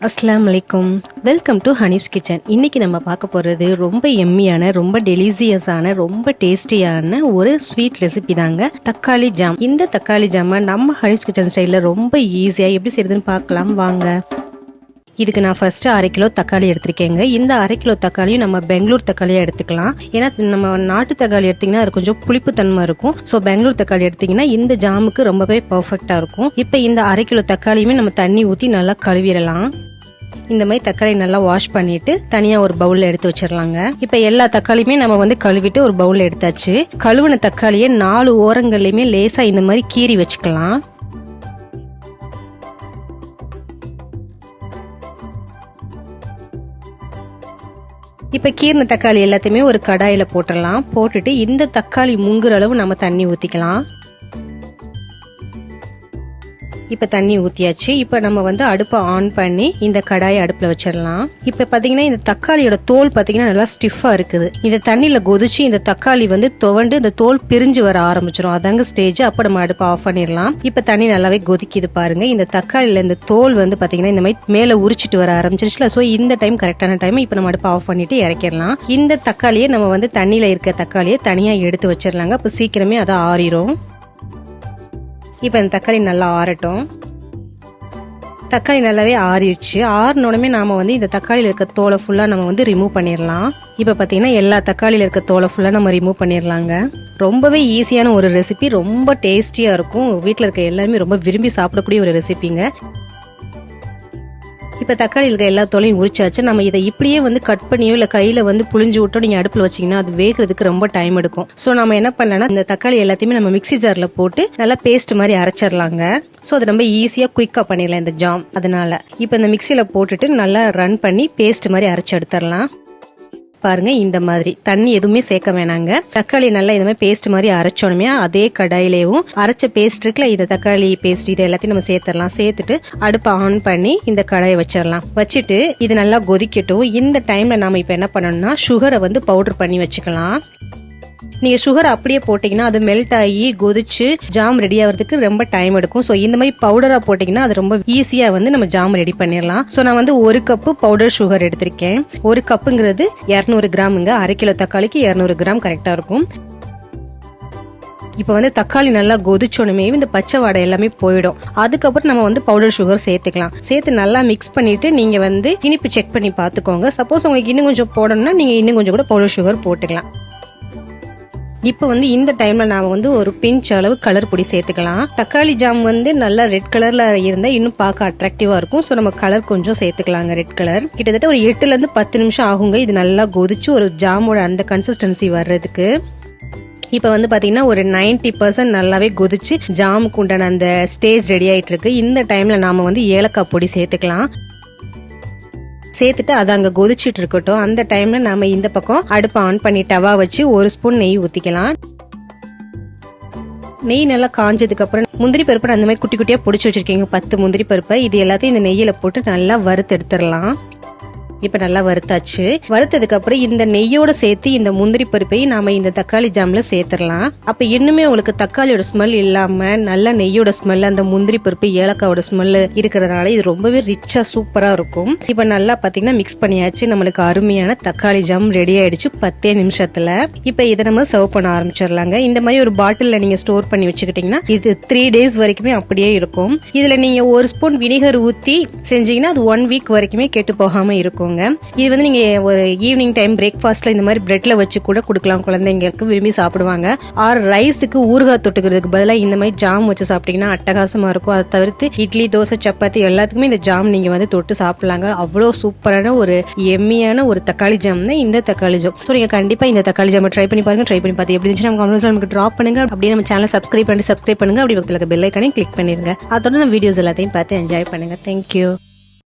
அஸ்ஸலாமு அலைக்கும். Welcome to Hanif's kitchen. இன்னைக்கு நம்ம பார்க்க போகிறது ரொம்ப எம்மியான, ரொம்ப டெலிசியஸான, ரொம்ப டேஸ்டியான ஒரு ஸ்வீட் ரெசிபி தாங்க, தக்காளி ஜாம். இந்த தக்காளி ஜாமை நம்ம ஹனீஃப்ஸ் கிச்சன் ஸ்டைலில் ரொம்ப ஈஸியாக எப்படி செய்யறதுன்னு பார்க்கலாம் வாங்க. இதுக்கு நான் ஃபர்ஸ்ட் 1/2 கிலோ தக்காளி எடுத்திருக்கேங்க. இந்த 1/2 கிலோ தக்காளியும் நம்ம பெங்களூர் தக்காளியாக எடுத்துக்கலாம். ஏன்னா நம்ம நாட்டு தக்காளி எடுத்திங்கன்னா அது கொஞ்சம் புளிப்பு தன்மை இருக்கும். ஸோ பெங்களூர் தக்காளி எடுத்திங்கன்னா இந்த ஜாமுக்கு ரொம்பவே பர்ஃபெக்டாக இருக்கும். இப்போ இந்த 1/2 கிலோ தக்காளியுமே நம்ம தண்ணி ஊற்றி நல்லா கழுவிடலாம். இந்த மாதிரி தக்காளி நல்லா வாஷ் பண்ணிட்டு தனியா ஒரு பவுல்ல எடுத்து வச்சிடலாங்க. இப்ப எல்லா தக்காளியுமே நம்ம கழுவிட்டு ஒரு பவுல்ல எடுத்தாச்சு. கழுவின தக்காளியை 4 ஓரங்கள்லயுமே லேசா இந்த மாதிரி கீறி வச்சுக்கலாம். இப்ப கீர்ன தக்காளி எல்லாத்தையுமே ஒரு கடாயில போட்டுடலாம். போட்டுட்டு இந்த தக்காளி முங்குற அளவு நம்ம தண்ணி ஊத்திக்கலாம். இப்ப தண்ணி ஊத்தியாச்சு. இப்ப நம்ம அடுப்பை ஆன் பண்ணி இந்த கடாயை அடுப்புல வச்சிடலாம். இப்ப பாத்தீங்கன்னா இந்த தக்காளியோட தோல் பாத்தீங்கன்னா நல்லா ஸ்டிஃபா இருக்குது. இந்த தண்ணியில கொதிச்சு இந்த தக்காளி துவண்டு இந்த தோல் பிரிஞ்சு வர ஆரம்பிச்சிடும். அதாங்க ஸ்டேஜ். அப்ப நம்ம அடுப்பை ஆஃப் பண்ணிடலாம். இப்ப தண்ணி நல்லாவே கொதிக்குது பாருங்க. இந்த தக்காளியில இந்த தோல் பாத்தீங்கன்னா இந்த மாதிரி மேல உரிச்சிட்டு வர ஆரம்பிச்சிருச்சுல. சோ இந்த டைம் கரெக்டான டைம். இப்ப நம்ம அடுப்பை ஆஃப் பண்ணிட்டு இறக்கிடலாம். இந்த தக்காளியை நம்ம தண்ணியில இருக்க தக்காளியை தனியா எடுத்து வச்சிடலாங்க. அப்ப சீக்கிரமே அதை ஆறிடும். இப்ப இந்த தக்காளி நல்லா ஆறட்டும். தக்காளி நல்லாவே ஆறிடுச்சு. ஆறினோடமே நாம இந்த தக்காளியில இருக்க தோலை ஃபுல்லா நம்ம ரிமூவ் பண்ணிடலாம். இப்ப பாத்தீங்கன்னா எல்லா தக்காளியில இருக்க தோலை ஃபுல்லா நம்ம ரிமூவ் பண்ணிடலாங்க. ரொம்பவே ஈஸியான ஒரு ரெசிபி, ரொம்ப டேஸ்டியா இருக்கும். வீட்டுல இருக்க எல்லாருமே ரொம்ப விரும்பி சாப்பிடக்கூடிய ஒரு ரெசிபிங்க. இப்ப தக்காளி இருக்க எல்லா தோலையும் உரிச்சாச்சு. நம்ம இதை இப்படியே கட் பண்ணியோ இல்ல கையில புளிஞ்சு விட்டோ நீங்க அடுப்புல வச்சீங்கன்னா அது வேகிறதுக்கு ரொம்ப டைம் எடுக்கும். சோ நம்ம என்ன பண்ணலாம்னா இந்த தக்காளி எல்லாத்தையுமே நம்ம மிக்ஸி ஜார்ல போட்டு நல்லா பேஸ்ட் மாதிரி அரைச்சிடலாங்க. சோ அது ரொம்ப ஈஸியா குயிக்கா பண்ணிடலாம் இந்த ஜாம். அதனால இப்ப இந்த மிக்ஸில போட்டுட்டு நல்லா ரன் பண்ணி பேஸ்ட் மாதிரி அரைச்சு எடுத்துடலாம். பாருங்க, இந்த மாதிரி தண்ணி எதுவுமே சேர்க்க வேணாங்க. தக்காளி நல்லா இந்த மாதிரி பேஸ்ட் மாதிரி அரைச்சோணுமே அதே கடாயிலேயும் அரைச்ச பேஸ்ட் இருக்குல்ல, இந்த தக்காளி பேஸ்ட் இது எல்லாத்தையும் நம்ம சேர்த்துடலாம். சேர்த்துட்டு அடுப்பை ஆன் பண்ணி இந்த கடாயை வச்சிடலாம். வச்சுட்டு இது நல்லா கொதிக்கட்டும். இந்த டைம்ல நாம இப்ப என்ன பண்ணணும்னா சுகரை பவுடர் பண்ணி வச்சுக்கலாம். நீங்க சுகர் அப்படியே போட்டீங்கன்னா அது மெல்ட் ஆகி கொதிச்சு ஜாம் ரெடி ஆகிறதுக்கு ரொம்ப டைம் எடுக்கும். ஸோ இந்த மாதிரி பவுடரா போட்டீங்கன்னா அது ரொம்ப ஈஸியா நம்ம ஜாம் ரெடி பண்ணிடலாம். ஸோ நான் 1 கப்பு பவுடர் சுகர் எடுத்திருக்கேன். 1 கப்புங்கிறது 200 கிராமுங்க. 1/2 கிலோ தக்காளிக்கு 200 கிராம் கரெக்டா இருக்கும். இப்ப தக்காளி நல்லா கொதிச்சோனுமே இந்த பச்சை வாடை எல்லாமே போயிடும். அதுக்கப்புறம் நம்ம பவுடர் சுகர் சேர்த்துக்கலாம். சேர்த்து நல்லா மிக்ஸ் பண்ணிட்டு நீங்க இனிப்பு செக் பண்ணி பாத்துக்கோங்க. சப்போஸ் உங்களுக்கு இன்னும் கொஞ்சம் போடணும்னா நீங்க இன்னும் கொஞ்சம் கூட பவுடர் சுகர் போட்டுக்கலாம். இப்ப இந்த டைம்ல நாம ஒரு பிஞ்ச் அளவு கலர் பொடி சேர்த்துக்கலாம். தக்காளி ஜாம் நல்லா ரெட் கலர்ல இருந்தா இன்னும் பார்க்க அட்ராக்டிவா இருக்கும். சோ நம்ம கலர் கொஞ்சம் சேர்த்துக்கலாங்க. ரெட் கலர் கிட்டத்தட்ட ஒரு 8 ல இருந்து 10 நிமிஷம் ஆகுங்க. இது நல்லா கொதிச்சு ஒரு ஜாமோட அந்த கன்சிஸ்டன்சி வர்றதுக்கு. இப்ப பாத்தீங்கன்னா ஒரு 90% நல்லாவே கொதிச்சு ஜாமுக்கு உண்டான அந்த ஸ்டேஜ் ரெடி ஆயிட்டு இருக்கு. இந்த டைம்ல நாம ஏலக்காய் பொடி சேர்த்துக்கலாம். சேர்த்துட்டு அது அங்க கொதிச்சுட்டு இருக்கட்டும். அந்த டைம்ல நாம இந்த பக்கம் அடுப்பை ஆன் பண்ணி டவா வச்சு 1 ஸ்பூன் நெய் ஊத்திக்கலாம். நெய் நல்லா காஞ்சதுக்கு அப்புறம் முந்திரி பருப்பு அந்த மாதிரி குட்டி குட்டியா பொடிச்சு வச்சிருக்கீங்க 10 முந்திரி பருப்பை. இது எல்லாத்தையும் இந்த நெய்யில போட்டு நல்லா வறுத்து எடுத்துடலாம். இப்ப நல்லா வறுத்தாச்சு. வறுத்ததுக்கு அப்புறம் இந்த நெய்யோட சேர்த்து இந்த முந்திரி பருப்பையும் நாம இந்த தக்காளி ஜாம்ல சேர்த்துடலாம். அப்ப இன்னுமே உங்களுக்கு தக்காளியோட ஸ்மெல் இல்லாம நல்ல நெய்யோட ஸ்மெல், அந்த முந்திரி பருப்பு ஏலக்காவோட ஸ்மெல் இருக்கிறதுனால இது ரொம்பவே ரிச்சா சூப்பரா இருக்கும். இப்ப நல்லா பாத்தீங்கன்னா மிக்ஸ் பண்ணியாச்சு. நம்மளுக்கு அருமையான தக்காளி ஜாம் ரெடி ஆயிடுச்சு 10 நிமிஷத்துல. இப்ப இதை நம்ம சர்வ் பண்ண ஆரம்பிச்சிடலாங்க. இந்த மாதிரி ஒரு பாட்டில்ல நீங்க ஸ்டோர் பண்ணி வச்சுக்கிட்டீங்கன்னா இது 3 டேஸ் வரைக்குமே அப்படியே இருக்கும். இதுல நீங்க 1 ஸ்பூன் வினிகர் ஊத்தி செஞ்சீங்கன்னா அது 1 வீக் வரைக்குமே கெட்டு போகாம இருக்கும். இது நீங்க ஒரு ஈவினிங் டைம் பிரேக்ஃபாஸ்ட்ல இந்த மாதிரி பிரெட்ல வச்சு கூட கொடுக்கலாம். குழந்தைங்களுக்கு விரும்பி சாப்பிடுவாங்க. ஆர் ரைஸுக்கு ஊறுகாய் தொட்டுக்கிறதுக்கு பதிலா இந்த மாதிரி ஜாம் வச்சு சாப்பிட்டீங்கன்னா அட்டகாசமா இருக்கும். அதை தவிர்த்து இட்லி, தோசை, சப்பாத்தி எல்லாத்துக்குமே இந்த ஜாம் நீங்க தொட்டு சாப்பிடலாங்க. அவ்வளவு சூப்பரான ஒரு எம்மியான ஒரு தக்காளி ஜாம் தான் இந்த தக்காளி ஜாம். ஸோ நீங்க கண்டிப்பா இந்த தக்காளி ஜாம் ட்ரை பண்ணி பாருங்க. ட்ரை பண்ணி பார்த்து எப்படி இருந்துச்சு நமக்கு டிராப் பண்ணுங்க. அப்படியே நம்ம சேனல் சப்ஸ்கிரைப் பண்ணுங்க. அப்படி பக்கத்துல பெல் ஐக்கானையும் கிளிக் பண்ணிருங்க. அதோட நம்ம வீடியோஸ் எல்லாத்தையும் பார்த்து என்ஜாய் பண்ணுங்க. தேங்க்யூ.